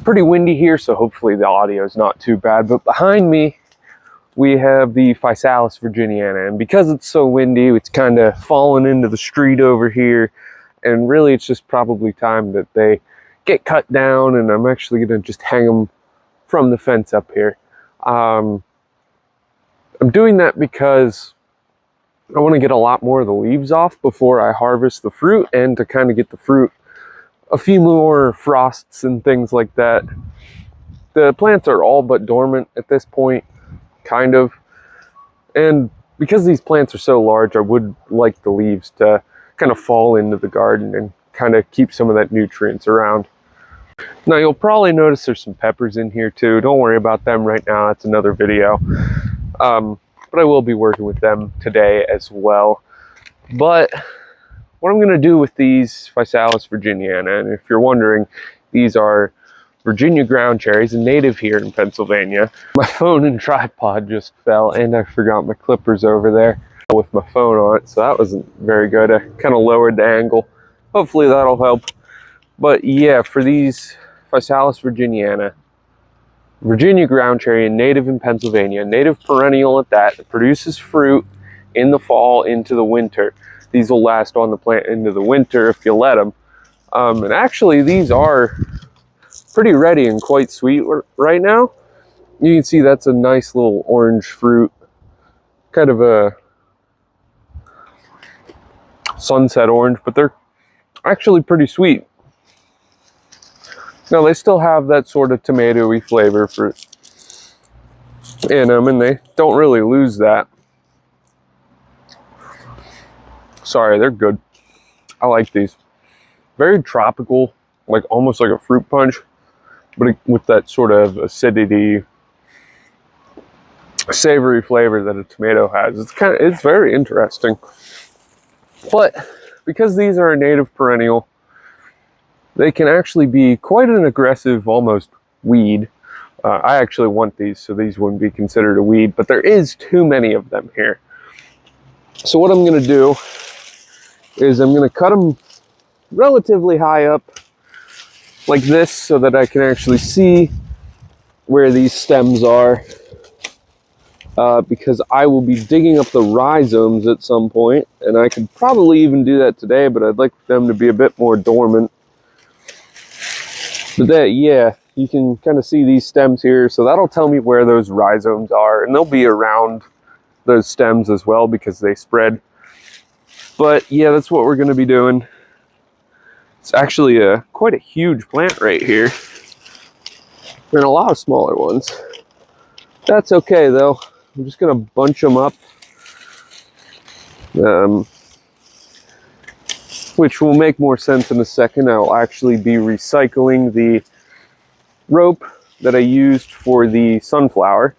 pretty windy here, so hopefully the audio is not too bad. But behind me, we have the Physalis virginiana, and because it's so windy, it's kind of fallen into the street over here, and really it's just probably time that they get cut down, and I'm actually going to just hang them from the fence up here. I'm doing that because I want to get a lot more of the leaves off before I harvest the fruit, and to kind of get the fruit a few more frosts and things like that. The plants are all but dormant at this point, kind of, and because these plants are so large, I would like the leaves to kind of fall into the garden and kind of keep some of that nutrients around. Now you'll probably notice there's some peppers in here too. Don't worry about them right now, that's another video. But I will be working with them today as well. But what I'm going to do with these Physalis virginiana, and if you're wondering, these are Virginia Groundcherries, native here in Pennsylvania. My phone and tripod just fell, and I forgot my clippers over there with my phone on it, so that wasn't very good. I kind of lowered the angle. Hopefully that'll help. But yeah, for these Physalis virginiana, Virginia Groundcherry, native in Pennsylvania, native perennial at that. It produces fruit in the fall into the winter. These will last on the plant into the winter if you let them. And actually, these are pretty ready and quite sweet right now. You can see that's a nice little orange fruit, kind of a sunset orange, but they're actually pretty sweet. Now they still have that sort of tomatoey flavor in them, and they don't really lose that. Sorry, they're good. I like these. Very tropical, like almost like a fruit punch, but with that sort of acidity, savory flavor that a tomato has. It's very interesting. But because these are a native perennial, they can actually be quite an aggressive, almost weed. I actually want these, so these wouldn't be considered a weed, but there is too many of them here. So what I'm going to do is I'm going to cut them relatively high up like this so that I can actually see where these stems are, because I will be digging up the rhizomes at some point, and I could probably even do that today, but I'd like them to be a bit more dormant. But that, yeah, you can kind of see these stems here, so that'll tell me where those rhizomes are, and they'll be around those stems as well because they spread. But yeah, that's what we're going to be doing. It's actually quite a huge plant right here, and a lot of smaller ones. That's okay though. I'm just going to bunch them up, which will make more sense in a second. I'll actually be recycling the rope that I used for the sunflower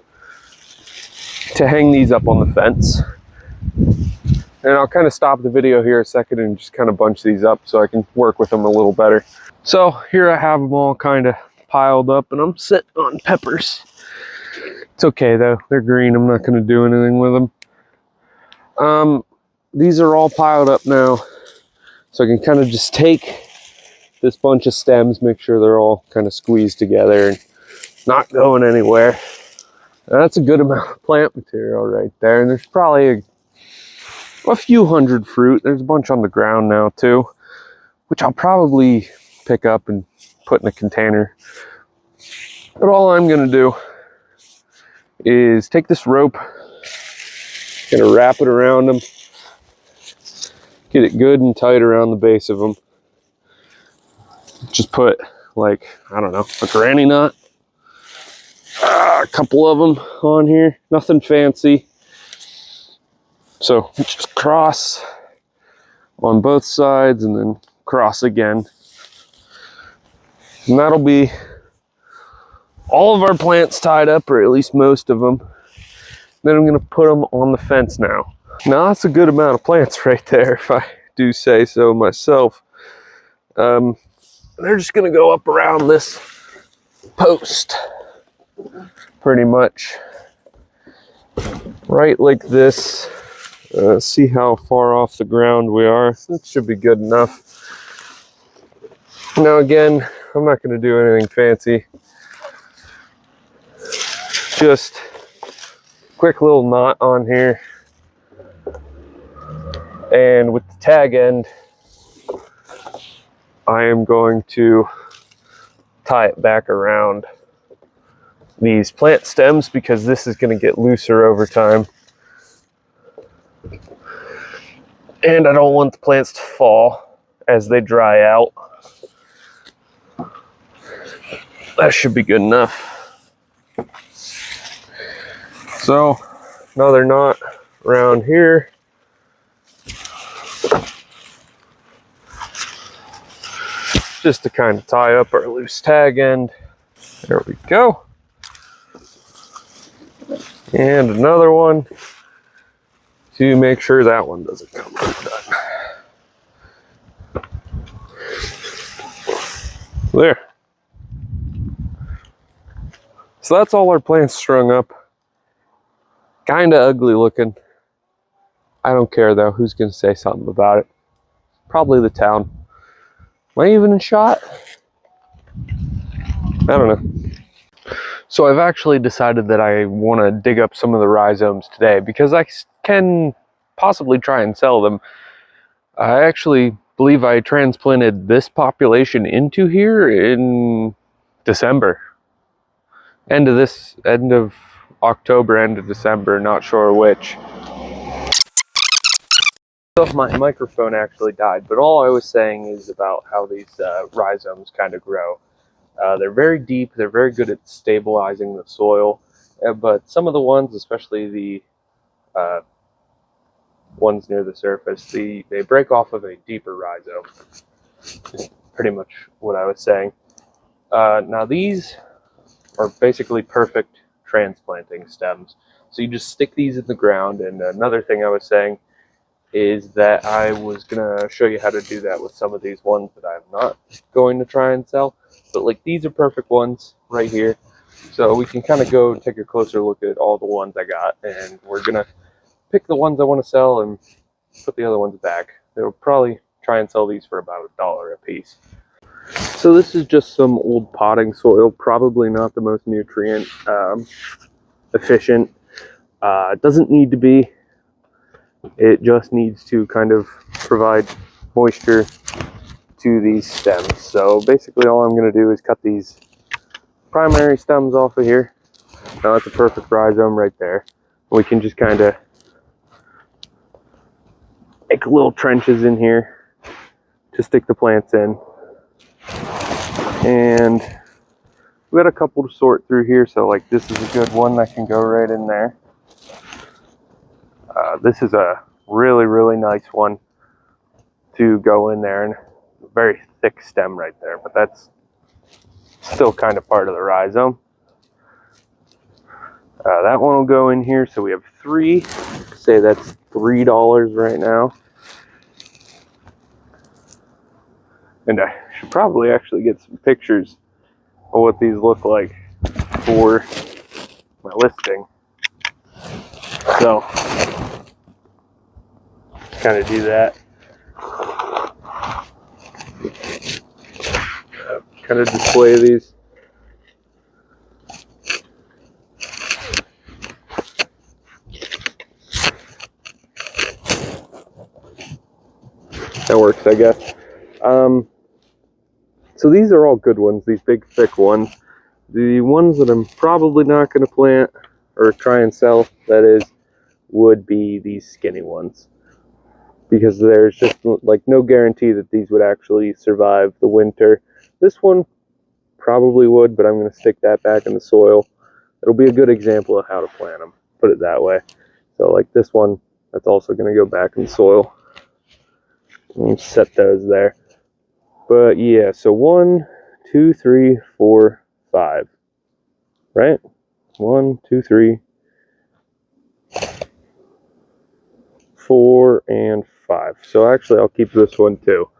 to hang these up on the fence. And I'll kind of stop the video here a second and just kind of bunch these up so I can work with them a little better. So here I have them all kind of piled up, and I'm sitting on peppers. It's okay though, they're green. I'm not going to do anything with them. These are all piled up now, so I can kind of just take this bunch of stems, make sure they're all kind of squeezed together and not going anywhere. Now, that's a good amount of plant material right there, and there's probably a few hundred fruit. There's a bunch on the ground now too, which I'll probably pick up and put in a container. But all I'm going to do is take this rope, gonna wrap it around them, get it good and tight around the base of them. Just put, like, I don't know, a granny knot, a couple of them on here, nothing fancy. So just cross on both sides and then cross again. And that'll be all of our plants tied up, or at least most of them. Then I'm going to put them on the fence now. Now that's a good amount of plants right there, if I do say so myself. They're just going to go up around this post, pretty much. Right like this. See how far off the ground we are. That should be good enough. Now again, I'm not going to do anything fancy. Just quick little knot on here. And with the tag end, I am going to tie it back around these plant stems because this is going to get looser over time. And I don't want the plants to fall as they dry out. That should be good enough. So, another knot around here. Just to kind of tie up our loose tag end. There we go. And another one to make sure that one doesn't come undone. There. So that's all our plants strung up. Kind of ugly looking. I don't care though. Who's going to say something about it? Probably the town. Am I even in shot? I don't know. So I've actually decided that I want to dig up some of the rhizomes today because I can possibly try and sell them. I actually believe I transplanted this population into here in December. End of October, end of December, not sure which. So my microphone actually died, but all I was saying is about how these rhizomes kind of grow. They're very deep, they're very good at stabilizing the soil, but some of the ones, especially the ones near the surface, they break off of a deeper rhizome. Is pretty much what I was saying. Now these are basically perfect transplanting stems. So you just stick these in the ground, and another thing I was saying is that I was gonna show you how to do that with some of these ones that I'm not going to try and sell. But like these are perfect ones right here. So we can kind of go and take a closer look at all the ones I got, and we're gonna pick the ones I want to sell and put the other ones back. They'll probably try and sell these for about $1 a piece. So this is just some old potting soil, probably not the most nutrient efficient. It doesn't need to be. It just needs to kind of provide moisture to these stems. So basically all I'm going to do is cut these primary stems off of here. Now that's a perfect rhizome right there. We can just kind of make little trenches in here to stick the plants in. And we got a couple to sort through here, so like this is a good one that can go right in there. This is a really, really nice one to go in there, and a very thick stem right there, but that's still kind of part of the rhizome. That one will go in here, so we have 3. Say that's $3 right now. And I should probably actually get some pictures of what these look like for my listing. So, kind of do that. Kind of display these. That works, I guess. So these are all good ones, these big thick ones. The ones that I'm probably not going to plant or try and sell, that is, would be these skinny ones. Because there's just like no guarantee that these would actually survive the winter. This one probably would, but I'm going to stick that back in the soil. It'll be a good example of how to plant them, put it that way. So like this one, that's also going to go back in the soil. And set those there. But yeah, so 1, 2, 3, 4, 5. Right? 1, 2, 3, 4, and 5. So actually, I'll keep this one too.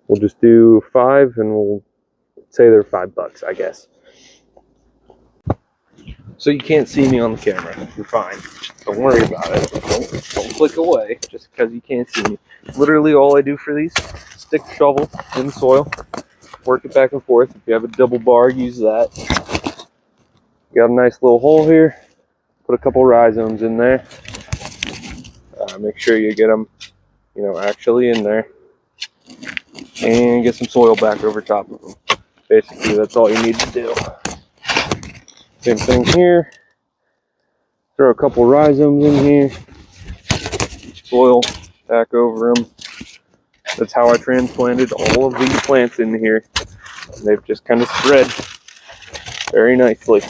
We'll just do 5, and we'll say they're $5, I guess. So you can't see me on the camera. You're fine. Don't worry about it. Don't click away just because you can't see me. Literally, all I do for these, stick the shovel in the soil, work it back and forth. If you have a double bar, use that. Got a nice little hole here. Put a couple rhizomes in there. Make sure you get them, actually in there. And get some soil back over top of them. Basically, that's all you need to do. Same thing here. Throw a couple rhizomes in here. Soil back over them. That's how I transplanted all of these plants in here. And they've just kind of spread very nicely.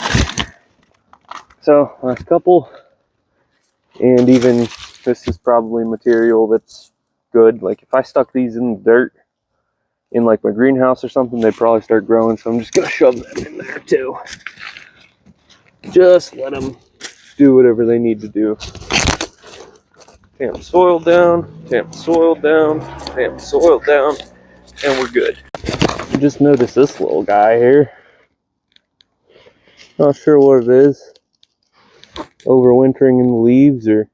So, last couple. And even this is probably material that's good. Like if I stuck these in the dirt in like my greenhouse or something, they'd probably start growing. So I'm just gonna shove them in there too. Just let them do whatever they need to do. Tamp soil down, tamp soil down, tamp soil down, and we're good. I just noticed this little guy here. Not sure what it is. Overwintering in the leaves, or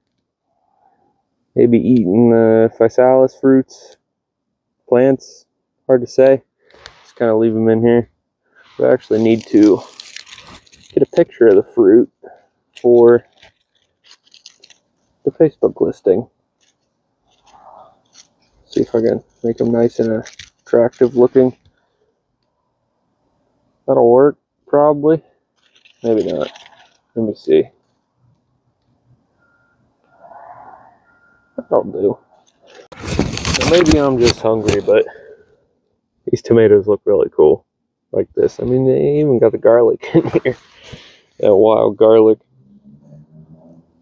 maybe eating the Physalis fruits, plants. Hard to say. Just kind of leave them in here. We actually need to get a picture of the fruit for the Facebook listing. See if I can make them nice and attractive looking. That'll work, probably. Maybe not. Let me see. That'll do. Now maybe I'm just hungry, but these tomatoes look really cool. Like this. I mean, they even got the garlic in here. That wild garlic.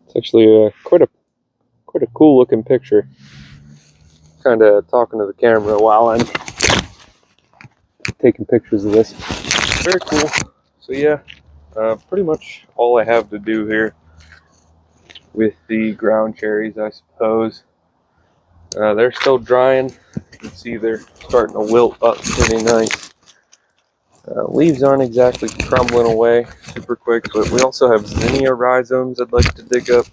It's actually quite a cool looking picture. Kind of talking to the camera while I'm taking pictures of this. Very cool. So yeah, pretty much all I have to do here with the ground cherries, I suppose. They're still drying. You can see they're starting to wilt up pretty nice. Leaves aren't exactly crumbling away super quick, but we also have zinnia rhizomes I'd like to dig up.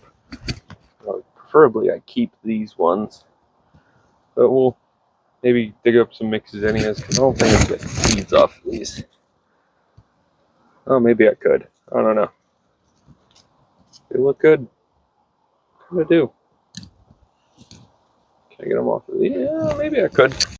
Preferably I keep these ones, but we'll maybe dig up some mixed zinnias because I don't think I can get seeds off these. Oh, maybe I could. I don't know. They look good. Kind of do. Can I get them off of these? Yeah, maybe I could.